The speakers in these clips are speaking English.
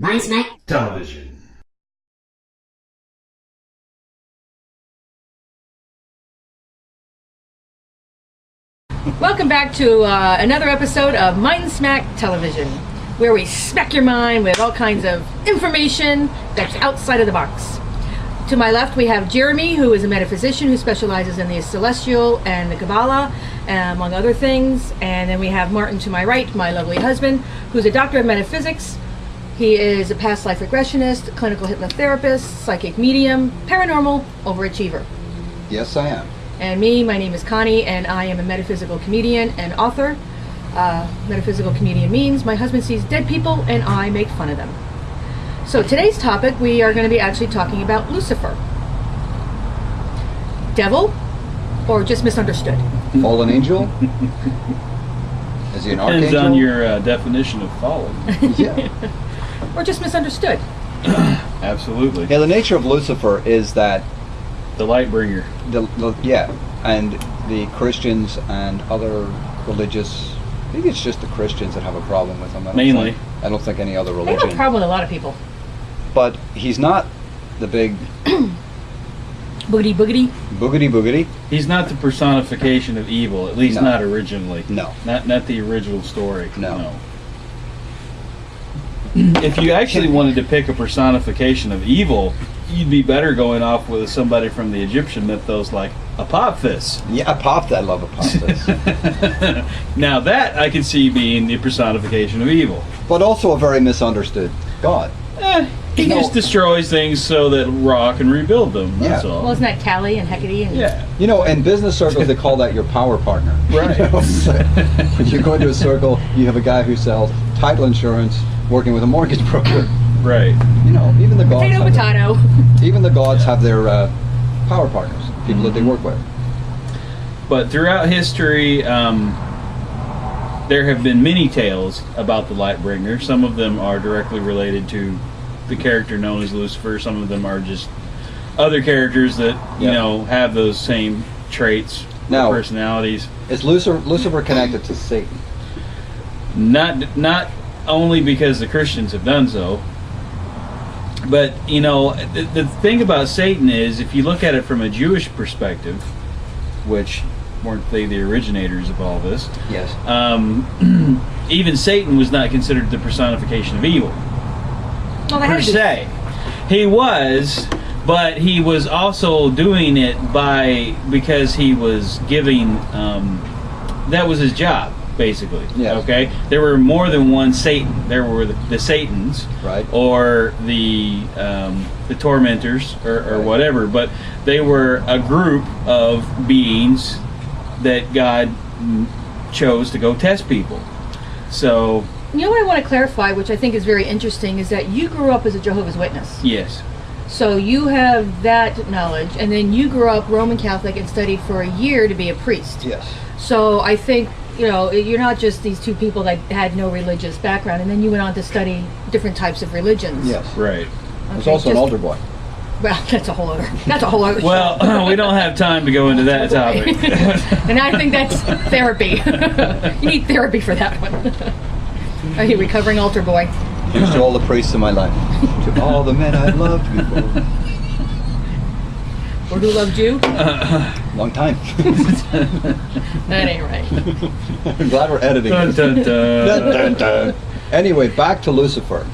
Mindsmack Television. Welcome back to another episode of Mindsmack Television, where we smack your mind with all kinds of information that's outside of the box. To my left, we have Jeremy, who is a metaphysician who specializes in the celestial and the Kabbalah, among other things. And then we have Martin to my right, my lovely husband, who's a doctor of metaphysics. He is a past life regressionist, clinical hypnotherapist, psychic medium, paranormal overachiever. Yes, I am. And me, my name is Connie, and I am a metaphysical comedian and author. Metaphysical comedian means my husband sees dead people and I make fun of them. So today's topic, we are going to be actually talking about Lucifer. Devil, or just misunderstood? Fallen angel? Is he an archangel? Depends on your definition of fallen. Yeah. Or just misunderstood? Absolutely. Yeah, the nature of Lucifer is that The light bringer. and the Christians and other religious, I think it's just the Christians that have a problem with him. Mainly. I don't think any other They religion. have a problem with a lot of people. But he's not the big Boogity boogity. boogity. He's not the personification of evil, at least No. not originally. No. Not the original story. No. If you actually wanted to pick a personification of evil, you'd be better going off with somebody from the Egyptian mythos like Apophis. Yeah, I love Apophis. Now that I could see being the personification of evil. But also a very misunderstood God. He No. just destroys things so that Ra can rebuild them. That's Yeah. all. Well, isn't that Callie and Hecate? And Yeah. You know, in business circles, they call that your power partner. Right. You know, so when you go into a circle, you have a guy who sells title insurance, working with a mortgage broker. Right. You know, even the gods. Potato, have potato. even the gods have their power partners, people that they work with. But throughout history, there have been many tales about the Lightbringer. Some of them are directly related to the character known as Lucifer. Some of them are just other characters that you know have those same traits, Now- personalities. Is Lucifer connected to Satan? Not only because the Christians have done so, but you know the thing about Satan is, if you look at it from a Jewish perspective, which weren't they the originators of all this? Yes. Even Satan was not considered the personification of evil Well, they had per to be- se. He was, but he was also doing it because he was giving. That was his job, basically. Yes. Okay. There were more than one Satan. There were the Satans, Right. or the tormentors, or Right. whatever. But they were a group of beings that God chose to go test people. So You know what I want to clarify, which I think is very interesting, is that you grew up as a Jehovah's Witness. yes, So you have that knowledge, and then you grew up Roman Catholic and studied for a year to be a priest. Yes. So I think, you know, you're not just these two people that had no religious background, and then you went on to study different types of religions. Yes. right. There's Okay, also an just- altar boy. Well, that's a whole other show. Well, we don't have time to go into that topic. And I think that's therapy. You need therapy for that one. Are you recovering altar boy? Here's to all the priests in my life. To all the men I loved before. Or who loved you? Long time. That ain't right. I'm glad we're editing Dun, this. dun, dun. Dun, dun, dun. Anyway, back to Lucifer.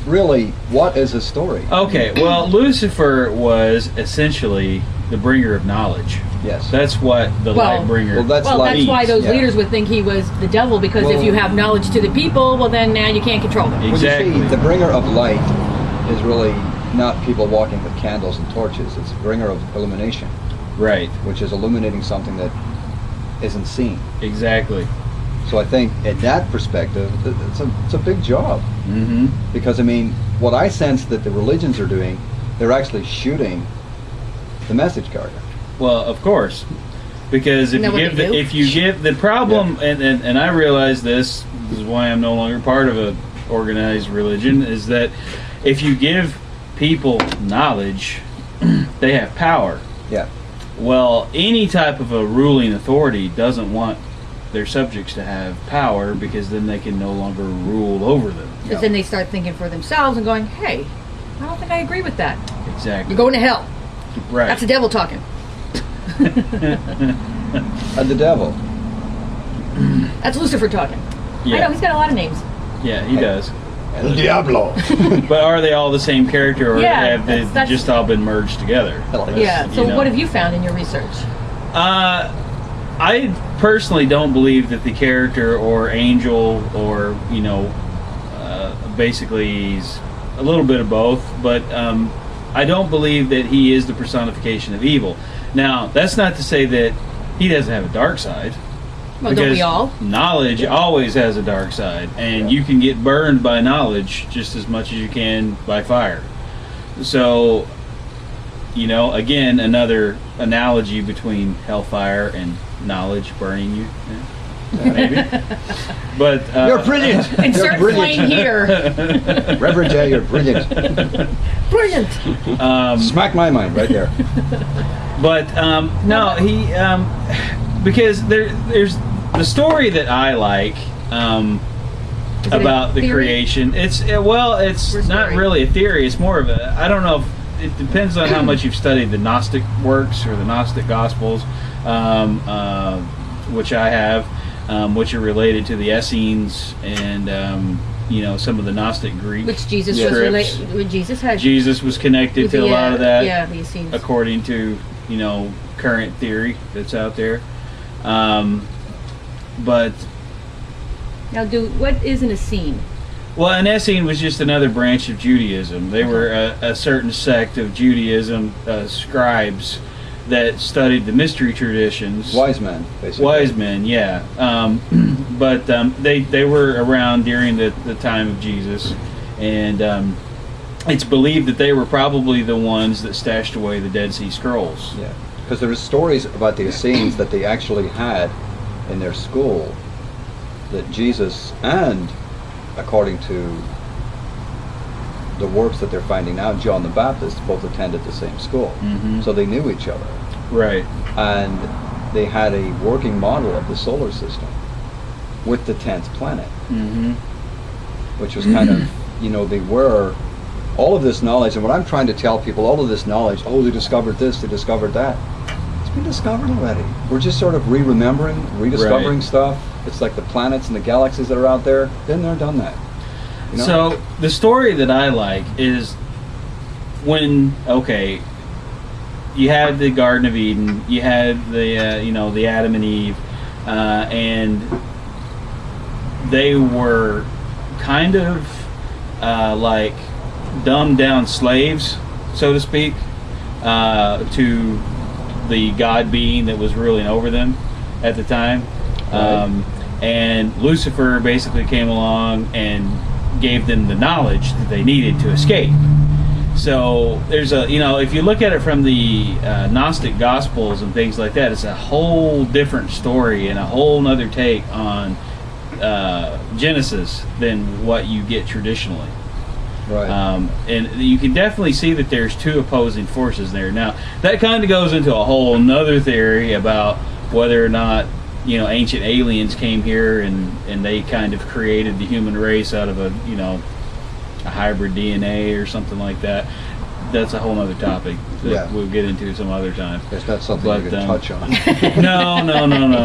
Really, what is his story? Okay, well, Lucifer was essentially the bringer of knowledge. Yes. That's what the Well- light bringer. Well, that's Well, like- that's why those Yeah. leaders would think he was the devil, because if Well- you have knowledge to the people, well, then now you can't control them. Well, Exactly. you see, the bringer of light is really not people walking with candles and torches. It's the bringer of illumination, Right. which is illuminating something that isn't seen. Exactly. So I think, in that perspective, it's a big job. Mm-hmm. Because, I mean, what I sense that the religions are doing, they're actually shooting the message carrier. Well, of course, because Isn't that what they do? if you give the problem, and I realize this is why I'm no longer part of a organized religion, is that if you give people knowledge, they have power. Yeah. Well, any type of a ruling authority doesn't want their subjects to have power, because then they can no longer rule over them. Because then they start thinking for themselves and going, hey, I don't think I agree with that. Exactly. You're going to hell. Right. That's the devil talking. And the devil. That's Lucifer talking. Yeah. I know, he's got a lot of names. Yeah, he does. El Diablo. But are they all the same character, or Yeah, have they that's- just all been merged together? Yeah, so you know. what have you found in your research? I personally don't believe that the character or angel or, basically he's a little bit of both, but I don't believe that he is the personification of evil. Now, that's not to say that he doesn't have a dark side. Well, don't we all? Knowledge always has a dark side, and you can get burned by knowledge just as much as you can by fire. So, again, another analogy between hellfire and knowledge burning you. Yeah, maybe. But You're brilliant. Insert You're flame brilliant. here. Reverend J, you're brilliant. Brilliant. Smack my mind right there. But no, he because there's the story that I like Is it about a the theory? creation. It's not story? really a theory. It's more of a, I don't know. It depends on how much you've studied the Gnostic works or the Gnostic Gospels, which I have, which are related to the Essenes and some of the Gnostic Greek. Which Jesus Yeah. was scripts. related. Jesus had. Jesus was connected with to a lot of that. Yeah, the Essenes. According to current theory that's out there. But Now, what is an Essene? well, an Essene was just another branch of Judaism. They were a certain sect of Judaism, scribes that studied the mystery traditions. Wise men, basically. Wise men, yeah. But they were around during the time of Jesus, and it's believed that they were probably the ones that stashed away the Dead Sea Scrolls. Yeah, because there are stories about the Essenes that they actually had in their school, that Jesus and, according to the works that they're finding now, John the Baptist both attended the same school. Mhm. So they knew each other. Right. And they had a working model of the solar system with the 10th planet, Mm-hmm. which was kind of, they were, all of this knowledge, and what I'm trying to tell people, all of this knowledge, they discovered this, they discovered that, it's been discovered already. We're just sort of rediscovering Right. stuff. It's like the planets and the galaxies that are out there, been there, done that. So the story that I like is when you had the Garden of Eden, you had the the Adam and Eve, and they were kind of like dumbed down slaves, so to speak, to the God being that was ruling over them at the time. Right. And Lucifer basically came along and gave them the knowledge that they needed to escape. So there's if you look at it from the Gnostic Gospels and things like that, it's a whole different story and a whole nother take on Genesis than what you get traditionally. Right. And you can definitely see that there's two opposing forces there. Now, that kind of goes into a whole nother theory about whether or not ancient aliens came here and they kind of created the human race out of a hybrid DNA or something like that. That's a whole other topic that we'll get into some other time. It's not something you can touch on. No,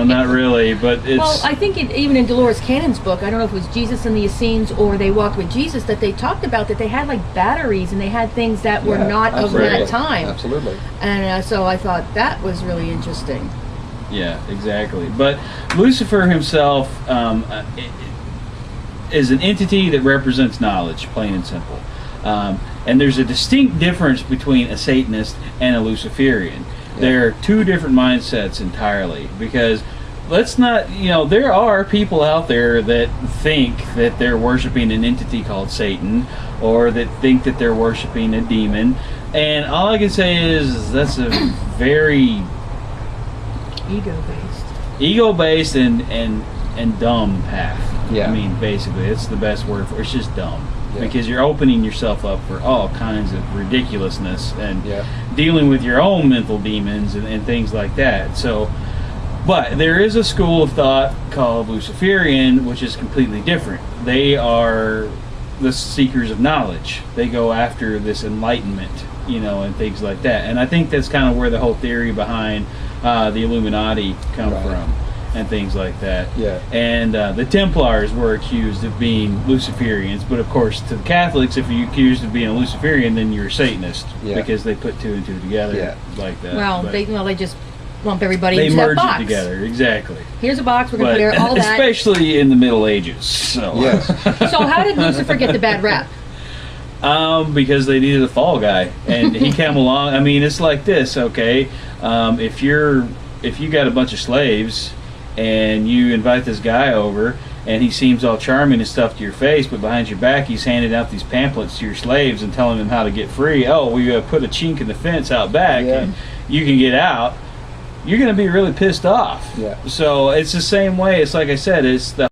not really. But it's Well, I think even in Dolores Cannon's book, I don't know if it was Jesus and the Essenes or They Walked with Jesus, that they talked about that they had like batteries and they had things that were not absolutely. of that time. Absolutely. And so I thought that was really interesting. Yeah, exactly. But Lucifer himself is an entity that represents knowledge, plain and simple. And there's a distinct difference between a Satanist and a Luciferian. Yeah. They're two different mindsets entirely, because let's not, there are people out there that think that they're worshiping an entity called Satan, or that think that they're worshiping a demon. And all I can say is that's a very ego-based and dumb path. Yeah. I mean, basically, it's the best word for it. It's just dumb. Yeah. Because you're opening yourself up for all kinds of ridiculousness and Yeah. dealing with your own mental demons and things like that. So But there is a school of thought called Luciferian, which is completely different. They are the seekers of knowledge. They go after this enlightenment, and things like that. And I think that's kind of where the whole theory behind the Illuminati come from, and things like that. Yeah. And the Templars were accused of being Luciferians, but of course, to the Catholics, if you're accused of being a Luciferian, then you're a Satanist, because they put two and two together like that. Well, But they just lump everybody they into that merge box. it together, exactly. Here's a box. We're going to put all that. Especially in the Middle Ages. So. Yes. So how did Lucifer get the bad rap? Because they needed a fall guy, and he came along. I mean, it's like this, okay? If you got a bunch of slaves, and you invite this guy over, and he seems all charming and stuff to your face, but behind your back he's handing out these pamphlets to your slaves and telling them how to get free. Oh, we put a chink in the fence out back, and you can get out. You're going to be really pissed off. Yeah. So it's the same way. It's like I said, it's the